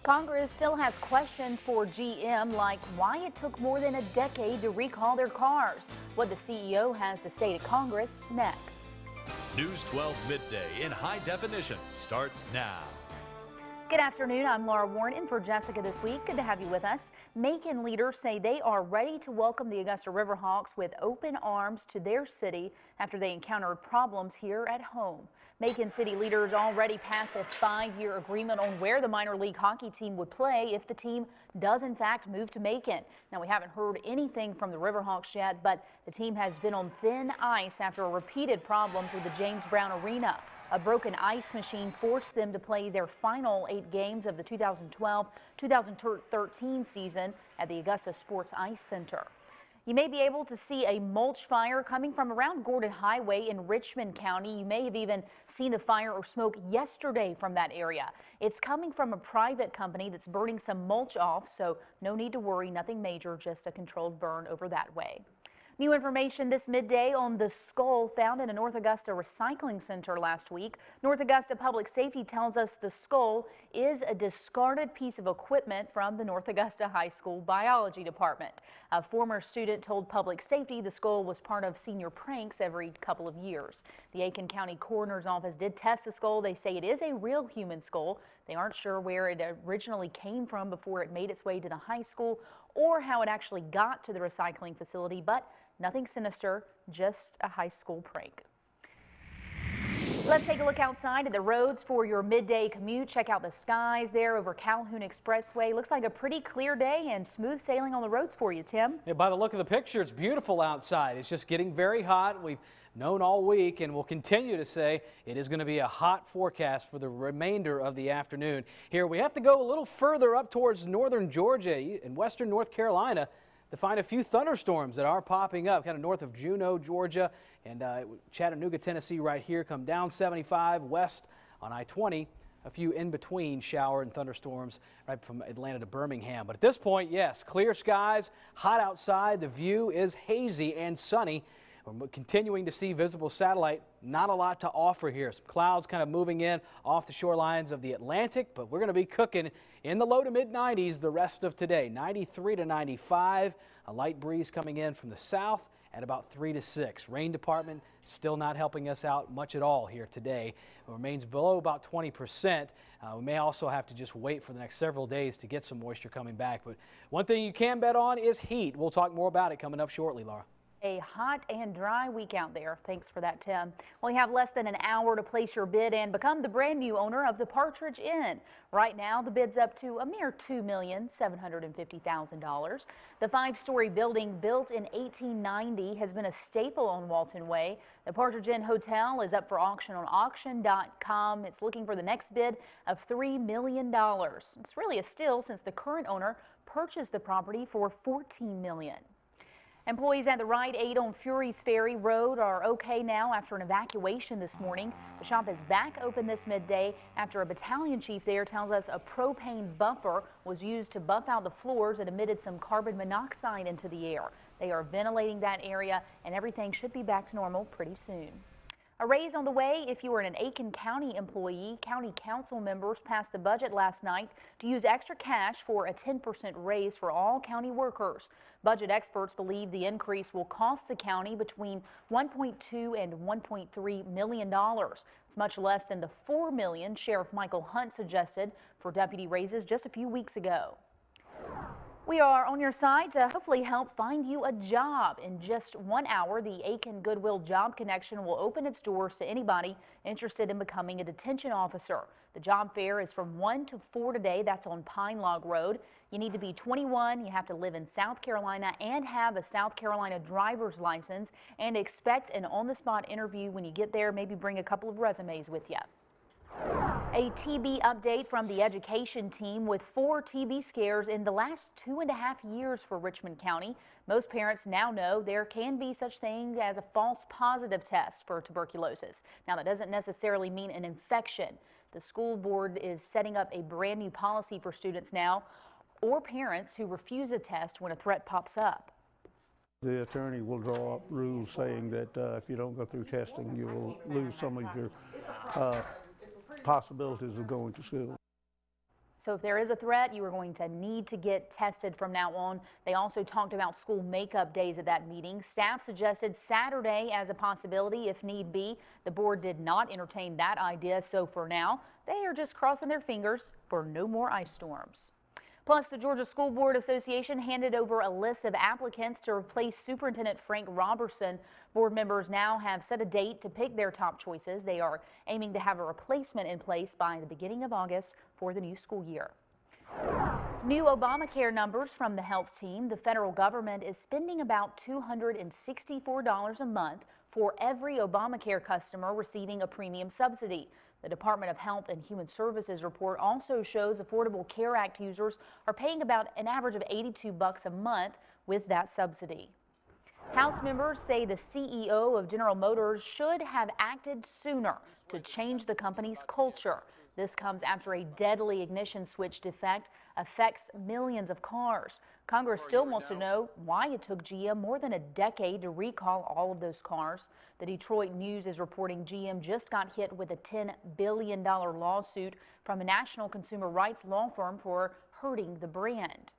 Congress still has questions for GM, like why it took more than a decade to recall their cars. What the CEO has to say to Congress next. News 12 Midday in high definition starts now. Good afternoon. I'm Laura Warren in for Jessica this week. Good to have you with us. MACON leaders say they are ready to welcome the Augusta Riverhawks with open arms to their city after they encountered problems here at home. MACON city leaders already passed a 5-year agreement on where the minor league hockey team would play if the team does in fact move to Macon. Now, we haven't heard anything from the Riverhawks yet, but the team has been on thin ice after repeated problems with the James Brown Arena. A broken ice machine forced them to play their final 8 games of the 2012-2013 season at the Augusta Sports Ice Center. You may be able to see a mulch fire coming from around Gordon Highway in Richmond County. You may have even seen the fire or smoke yesterday from that area. It's coming from a private company that's burning some mulch off, so no need to worry, nothing major, just a controlled burn over that way. New information this midday on the skull found in a North Augusta recycling center last week. North Augusta Public Safety tells us the skull is a discarded piece of equipment from the North Augusta High School biology department. A former student told Public Safety the skull was part of senior pranks every couple of years. The Aiken County Coroner's Office did test the skull. They say it is a real human skull. They aren't sure where it originally came from before it made its way to the high school or how it actually got to the recycling facility, but nothing sinister, just a high school prank. Let's take a look outside at the roads for your midday commute. Check out the skies there over Calhoun Expressway. Looks like a pretty clear day and smooth sailing on the roads for you, Tim. Yeah, by the look of the picture, it's beautiful outside. It's just getting very hot. We've known all week and will continue to say it is going to be a hot forecast for the remainder of the afternoon. Here we have to go a little further up towards northern Georgia and western North Carolina to find a few thunderstorms that are popping up kind of north of Juneau, Georgia, and Chattanooga, Tennessee right here. Come down 75 west on I-20. A few in-between shower and thunderstorms right from Atlanta to Birmingham. But at this point, yes, clear skies, hot outside. The view is hazy and sunny. We're continuing to see visible satellite. Not a lot to offer here. Some clouds kind of moving in off the shorelines of the Atlantic, but we're going to be cooking in the low to mid 90s the rest of today. 93 to 95. A light breeze coming in from the south at about 3 to 6. Rain department still not helping us out much at all here today. It remains below about 20%. We may also have to just wait for the next several days to get some moisture coming back. But one thing you can bet on is heat. We'll talk more about it coming up shortly, Laura. A hot and dry week out there. Thanks for that, Tim. Well, you have less than an hour to place your bid and become the brand new owner of the Partridge Inn. Right now, the bid's up to a mere $2,750,000. The 5-story building, built in 1890, has been a staple on Walton Way. The Partridge Inn Hotel is up for auction on auction.com. It's looking for the next bid of $3 million. It's really a steal since the current owner purchased the property for $14 million. Employees at the Rite Aid on Fury's Ferry Road are okay now after an evacuation this morning. The shop is back open this midday after a battalion chief there tells us a propane buffer was used to buff out the floors and emitted some carbon monoxide into the air. They are ventilating that area and everything should be back to normal pretty soon. A raise on the way if you are an Aiken County employee. County council members passed the budget last night to use extra cash for a 10% raise for all county workers. Budget experts believe the increase will cost the county between $1.2 and $1.3 million. It's much less than the $4 million Sheriff Michael Hunt suggested for deputy raises just a few weeks ago. We are on your side to hopefully help find you a job. In just 1 hour, the Aiken Goodwill Job Connection will open its doors to anybody interested in becoming a detention officer. The job fair is from 1 to 4 today. That's on Pine Log Road. You need to be 21. You have to live in South Carolina and have a South Carolina driver's license, and expect an on-the-spot interview when you get there. Maybe bring a couple of resumes with you. A TB update from the education team with 4 TB scares in the last 2.5 years for Richmond County. Most parents now know there can be such thing as a false positive test for tuberculosis. Now, that doesn't necessarily mean an infection. The school board is setting up a brand new policy for students now or parents who refuse a test when a threat pops up. The attorney will draw up rules saying that if you don't go through testing, you will lose some of your possibilities of going to school. So if there is a threat, you are going to need to get tested from now on. They also talked about school makeup days at that meeting. Staff suggested Saturday as a possibility if need be. The board did not entertain that idea, so for now, they are just crossing their fingers for no more ice storms. Plus, the Georgia School Board Association handed over a list of applicants to replace Superintendent Frank Robertson. Board members now have set a date to pick their top choices. They are aiming to have a replacement in place by the beginning of August for the new school year. New Obamacare numbers from the health team. The federal government is spending about $264 a month for every Obamacare customer receiving a premium subsidy. The Department of Health and Human Services report also shows Affordable Care Act users are paying about an average of $82 a month with that subsidy. House members say the CEO of General Motors should have acted sooner to change the company's culture. This comes after a deadly ignition switch defect affects millions of cars. Congress still wants to know why it took GM more than a decade to recall all of those cars. The Detroit News is reporting GM just got hit with a $10 billion lawsuit from a national consumer rights law firm for hurting the brand.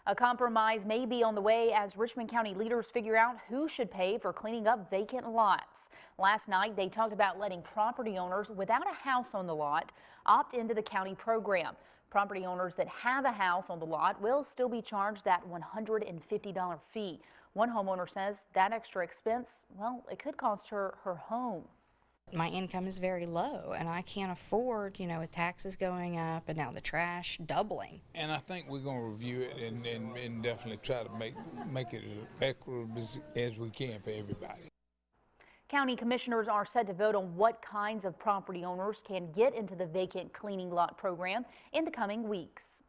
A compromise may be on the way as Richmond County leaders figure out who should pay for cleaning up vacant lots. Last night, they talked about letting property owners without a house on the lot opt into the county program. Property owners that have a house on the lot will still be charged that $150 fee. One homeowner says that extra expense, well, it could cost her her home. My income is very low and I can't afford, with taxes going up and now the trash doubling. And I think we're going to review it and definitely try to make it as equitable as we can for everybody. County commissioners are set to vote on what kinds of property owners can get into the vacant cleaning lot program in the coming weeks.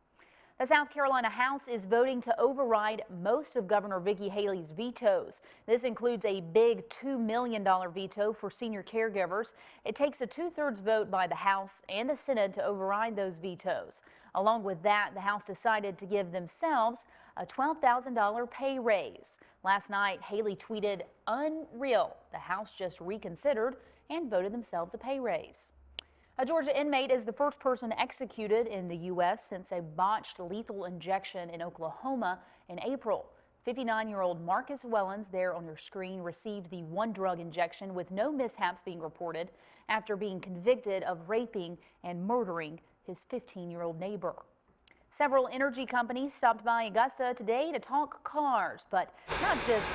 The South Carolina House is voting to override most of Governor Nikki Haley's vetoes. This includes a big $2 million veto for senior caregivers. It takes a 2/3 vote by the House and the Senate to override those vetoes. Along with that, the House decided to give themselves a $12,000 pay raise. Last night, Haley tweeted, "Unreal. The House just reconsidered and voted themselves a pay raise." A Georgia inmate is the first person executed in the U.S. since a botched lethal injection in Oklahoma in April. 59-year-old Marcus Wellens, there on your screen, received the one drug injection with no mishaps being reported after being convicted of raping and murdering his 15-year-old neighbor. Several energy companies stopped by Augusta today to talk cars, but not just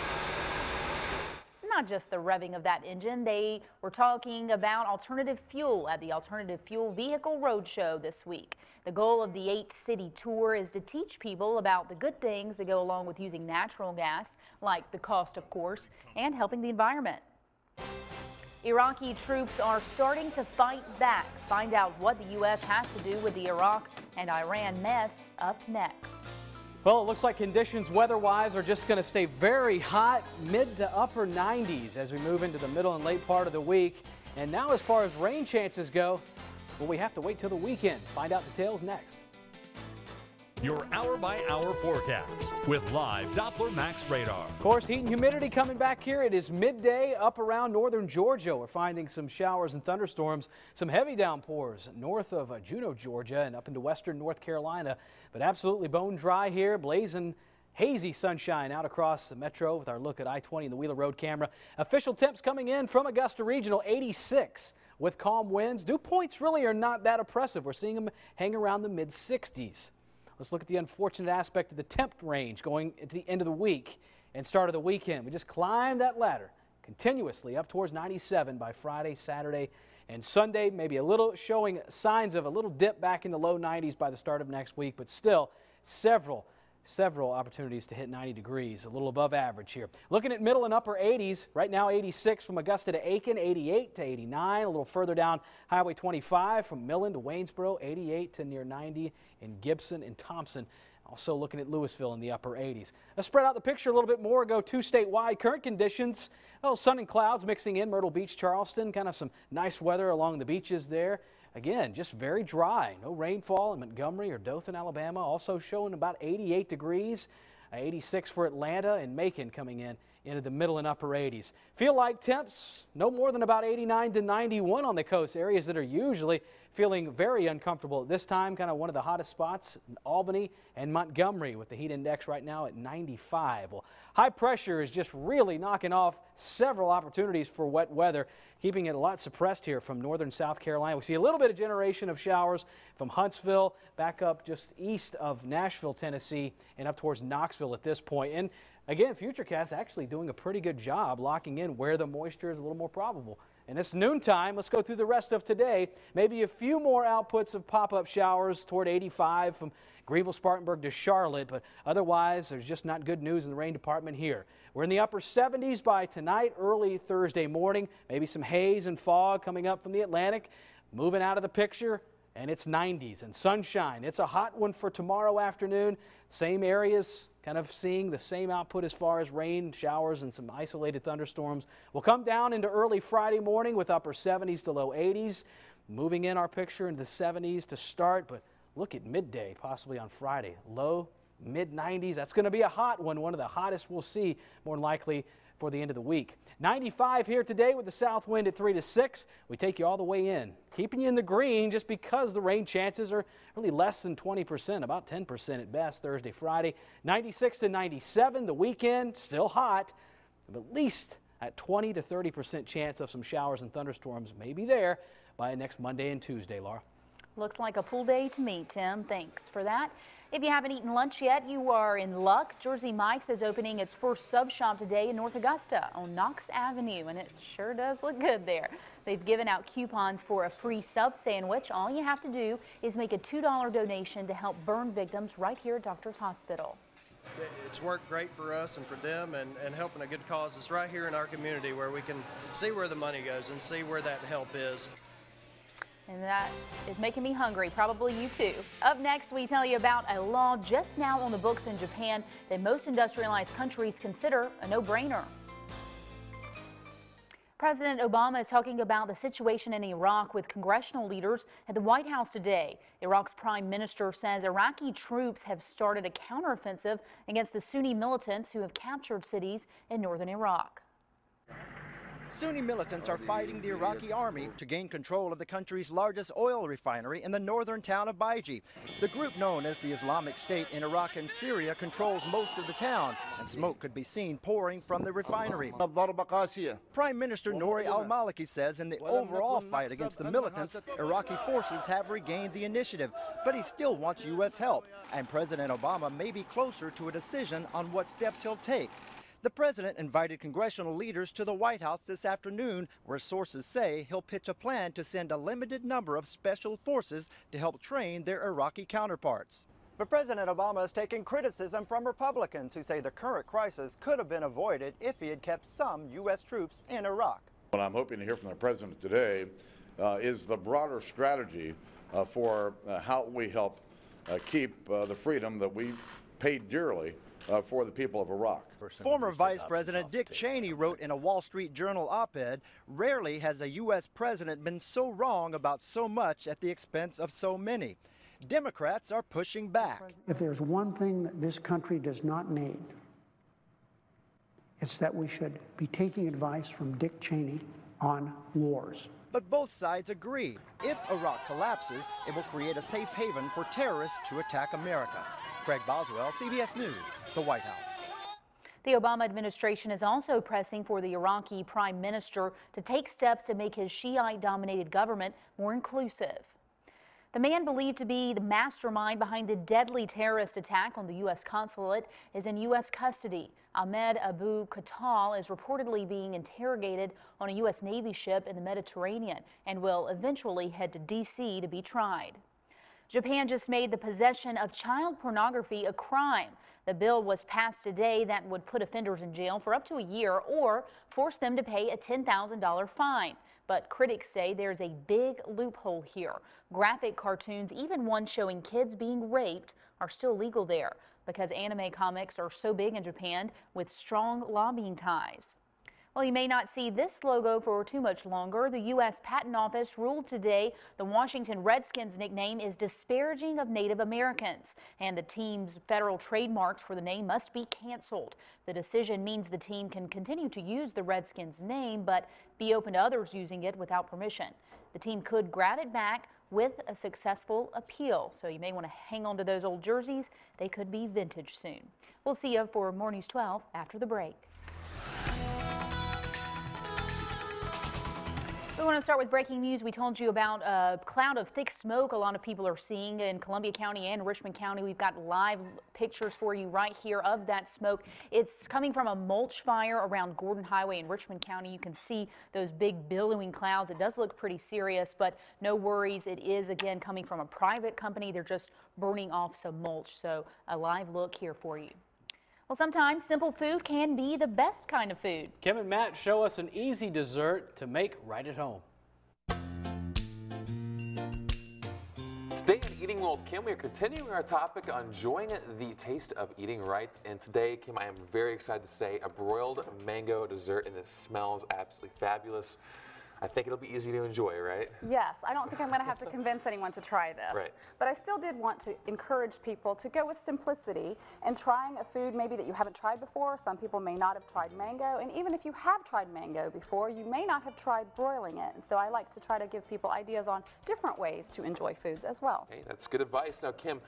the revving of that engine. They were talking about alternative fuel at the Alternative Fuel Vehicle Roadshow this week. The goal of the 8-city tour is to teach people about the good things that go along with using natural gas, like the cost, of course, and helping the environment. Iraqi troops are starting to fight back. Find out what the U.S. has to do with the Iraq and Iran mess up next. Well, it looks like conditions weather-wise are just going to stay very hot, mid to upper 90s as we move into the middle and late part of the week. And now as far as rain chances go, well, we have to wait till the weekend. Find out details next. Your hour-by-hour forecast with live Doppler Max radar. Of course, heat and humidity coming back here. It is midday up around northern Georgia. We're finding some showers and thunderstorms, some heavy downpours north of Juneau, Georgia, and up into western North Carolina. But absolutely bone dry here, blazing hazy sunshine out across the metro with our look at I-20 and the Wheeler Road camera. Official temps coming in from Augusta Regional, 86 with calm winds. Dew points really are not that oppressive. We're seeing them hang around the mid-60s. Let's look at the unfortunate aspect of the temp range going into the end of the week and start of the weekend. We just climbed that ladder continuously up towards 97 by Friday, Saturday, and Sunday. Maybe a little showing signs of a little dip back in the low 90s by the start of next week, but still several opportunities to hit 90 degrees, a little above average here. Looking at middle and upper 80s, right now 86 from Augusta to Aiken, 88 to 89, a little further down Highway 25 from Millen to Waynesboro, 88 to near 90 in Gibson and Thompson. Also looking at Louisville in the upper 80s. Let's spread out the picture a little bit more, go two statewide. Current conditions, well, sun and clouds mixing in, Myrtle Beach, Charleston, kind of some nice weather along the beaches there. Again, just very dry. No rainfall in Montgomery or Dothan, Alabama. Also showing about 88 degrees, 86 for Atlanta, and Macon coming in into the middle and upper 80s. Feel like temps no more than about 89 to 91 on the coast, areas that are usually feeling very uncomfortable at this time. Kind of one of the hottest spots in Albany and Montgomery with the heat index right now at 95. Well, high pressure is just really knocking off several opportunities for wet weather, keeping it a lot suppressed here from northern South Carolina. We see a little bit of generation of showers from Huntsville back up just east of Nashville, Tennessee, and up towards Knoxville at this point. And again, Futurecast actually doing a pretty good job locking in where the moisture is a little more probable. And it's noontime. Let's go through the rest of today. Maybe a few more outputs of pop-up showers toward 85 from Greenville, Spartanburg to Charlotte, but otherwise there's just not good news in the rain department here. We're in the upper 70s by tonight, early Thursday morning. Maybe some haze and fog coming up from the Atlantic. Moving out of the picture, and it's 90s and sunshine. It's a hot one for tomorrow afternoon. Same areas kind of seeing the same output as far as rain, showers, and some isolated thunderstorms. We'll come down into early Friday morning with upper 70s to low 80s. Moving in our picture into the 70s to start, but look at midday, possibly on Friday. Low, mid-90s. That's going to be a hot one of the hottest we'll see more than likely for the end of the week. 95 here today with the south wind at 3 to 6. We take you all the way in, keeping you in the green just because the rain chances are really less than 20%, about 10% at best Thursday, Friday. 96 to 97 the weekend, still hot, but at least at 20 to 30% chance of some showers and thunderstorms maybe there by next Monday and Tuesday, Laura. Looks like a pool day to me, Tim. Thanks for that. If you haven't eaten lunch yet, you are in luck. Jersey Mike's is opening its first sub shop today in North Augusta on Knox Avenue, and it sure does look good there. They've given out coupons for a free sub sandwich. All you have to do is make a $2 donation to help burn victims right here at Doctors Hospital. It's worked great for us and for them, and helping a good cause. It's right here in our community where we can see where the money goes and see where that help is. And that is making me hungry, probably you too. Up next, we tell you about a law just now on the books in Japan that most industrialized countries consider a no-brainer. President Obama is talking about the situation in Iraq with congressional leaders at the White House today. Iraq's prime minister says Iraqi troops have started a counteroffensive against the Sunni militants who have captured cities in northern Iraq. Sunni militants are fighting the Iraqi army to gain control of the country's largest oil refinery in the northern town of Baiji. The group known as the Islamic State in Iraq and Syria controls most of the town, and smoke could be seen pouring from the refinery. Prime Minister Nouri al-Maliki says in the overall fight against the militants, Iraqi forces have regained the initiative, but he still wants U.S. help, and President Obama may be closer to a decision on what steps he'll take. The president invited congressional leaders to the White House this afternoon, where sources say he'll pitch a plan to send a limited number of special forces to help train their Iraqi counterparts. But President Obama is taking criticism from Republicans who say the current crisis could have been avoided if he had kept some U.S. troops in Iraq. What I'm hoping to hear from the president today is the broader strategy for how we help keep the freedom that we paid dearly for the people of Iraq. Former Vice President Dick Cheney wrote in a Wall Street Journal op-ed, "Rarely has a U.S. president been so wrong about so much at the expense of so many." Democrats are pushing back. If there's one thing that this country does not need, it's that we should be taking advice from Dick Cheney on wars. But both sides agree. If Iraq collapses, it will create a safe haven for terrorists to attack America. Craig Boswell, CBS News, the White House. The Obama administration is also pressing for the Iraqi prime minister to take steps to make his Shiite-dominated government more inclusive. The man believed to be the mastermind behind the deadly terrorist attack on the U.S. consulate is in U.S. custody. Ahmed Abu Khatal is reportedly being interrogated on a U.S. Navy ship in the Mediterranean and will eventually head to D.C. to be tried. Japan just made the possession of child pornography a crime. The bill was passed today that would put offenders in jail for up to a year or force them to pay a $10,000 fine. But critics say there's a big loophole here. Graphic cartoons, even one showing kids being raped, are still legal there because anime comics are so big in Japan with strong lobbying ties. Well, you may not see this logo for too much longer. The U.S. Patent Office ruled today the Washington Redskins nickname is disparaging of Native Americans, and the team's federal trademarks for the name must be canceled. The decision means the team can continue to use the Redskins name, but be open to others using it without permission. The team could grab it back with a successful appeal, so you may want to hang on to those old jerseys. They could be vintage soon. We'll see you for more News 12 after the break. We want to start with breaking news. We told you about a cloud of thick smoke a lot of people are seeing in Columbia County and Richmond County. We've got live pictures for you right here of that smoke. It's coming from a mulch fire around Gordon Highway in Richmond County. You can see those big billowing clouds. It does look pretty serious, but no worries. It is, again, coming from a private company. They're just burning off some mulch. So a live look here for you. Well, sometimes simple food can be the best kind of food. Kim and Matt show us an easy dessert to make right at home. Today on Eating Well with Kim, we are continuing our topic on enjoying the taste of eating right. And today, Kim, I am very excited to say a broiled mango dessert, and it smells absolutely fabulous. I think it'll be easy to enjoy, right? Yes, I don't think I'm going to have to convince anyone to try this. Right. But I still did want to encourage people to go with simplicity and trying a food maybe that you haven't tried before. Some people may not have tried mango, and even if you have tried mango before, you may not have tried broiling it. And so I like to try to give people ideas on different ways to enjoy foods as well. Hey, that's good advice. Now, Kim,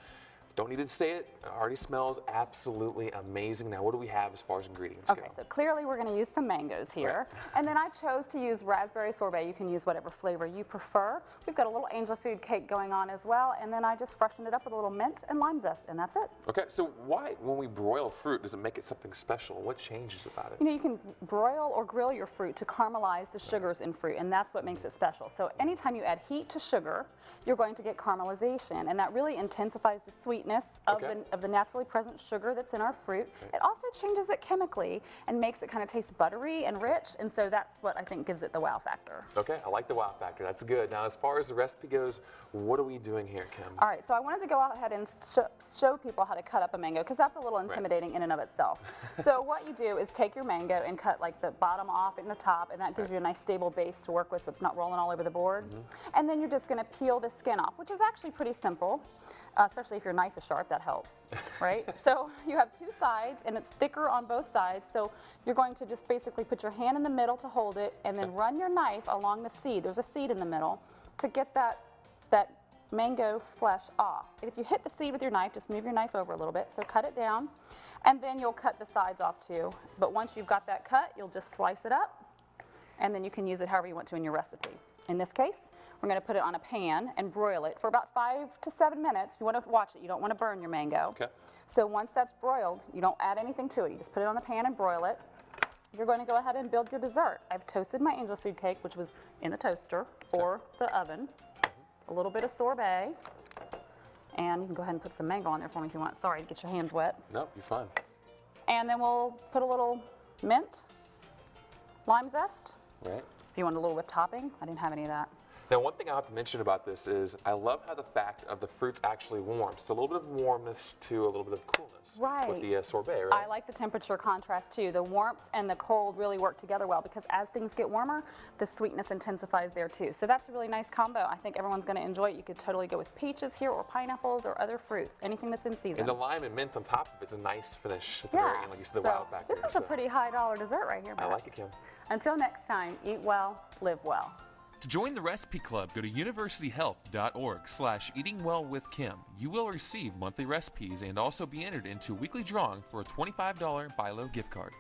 don't need to say it. It already smells absolutely amazing. Now, what do we have as far as ingredients go? Okay, so clearly we're going to use some mangoes here. Right. And then I chose to use raspberry sorbet. You can use whatever flavor you prefer. We've got a little angel food cake going on as well. And then I just freshened it up with a little mint and lime zest, and that's it. Okay, so why, when we broil fruit, does it make it something special? What changes about it? You know, you can broil or grill your fruit to caramelize the sugars in fruit, and that's what makes it special. So anytime you add heat to sugar, you're going to get caramelization, and that really intensifies the sweetness of the naturally present sugar that's in our fruit. It also changes it chemically and makes it kind of taste buttery and rich, and so that's what I think gives it the wow factor. Okay, I like the wow factor. That's good. Now, as far as the recipe goes, what are we doing here, Kim? All right, so I wanted to go ahead and show people how to cut up a mango, because that's a little intimidating in and of itself. So what you do is take your mango and cut like the bottom off and the top, and that gives you a nice stable base to work with so it's not rolling all over the board. And then you're just going to peel the skin off, which is actually pretty simple. Especially if your knife is sharp, that helps, right? So you have two sides, and it's thicker on both sides. So you're going to just basically put your hand in the middle to hold it, and then run your knife along the seed. There's a seed in the middle to get that mango flesh off. And if you hit the seed with your knife, just move your knife over a little bit. So cut it down, and then you'll cut the sides off too. But once you've got that cut, you'll just slice it up, and then you can use it however you want to in your recipe. In this case, we're going to put it on a pan and broil it for about 5 to 7 minutes. You want to watch it. You don't want to burn your mango. Okay. So once that's broiled, you don't add anything to it. You just put it on the pan and broil it. You're going to go ahead and build your dessert. I've toasted my angel food cake, which was in the toaster or the oven. A little bit of sorbet. And you can go ahead and put some mango on there for me if you want. Sorry to get your hands wet. No, you're fine. And then we'll put a little mint, lime zest. Right. If you want a little whipped topping, I didn't have any of that. Now, one thing I have to mention about this is I love how the fact of the fruit's actually warm. It's a little bit of warmness to a little bit of coolness with the sorbet, right? I like the temperature contrast too. The warmth and the cold really work together well, because as things get warmer, the sweetness intensifies there too. So that's a really nice combo. I think everyone's going to enjoy it. You could totally go with peaches here, or pineapples, or other fruits, anything that's in season. And the lime and mint on top of it's a nice finish at the very end, like you said, the wow factor. This is a pretty high dollar dessert right here, Matt. I like it, Kim. Until next time, eat well, live well. To join the Recipe Club, go to universityhealth.org/eatingwellwithkim. You will receive monthly recipes and also be entered into a weekly drawing for a $25 Buy Low gift card.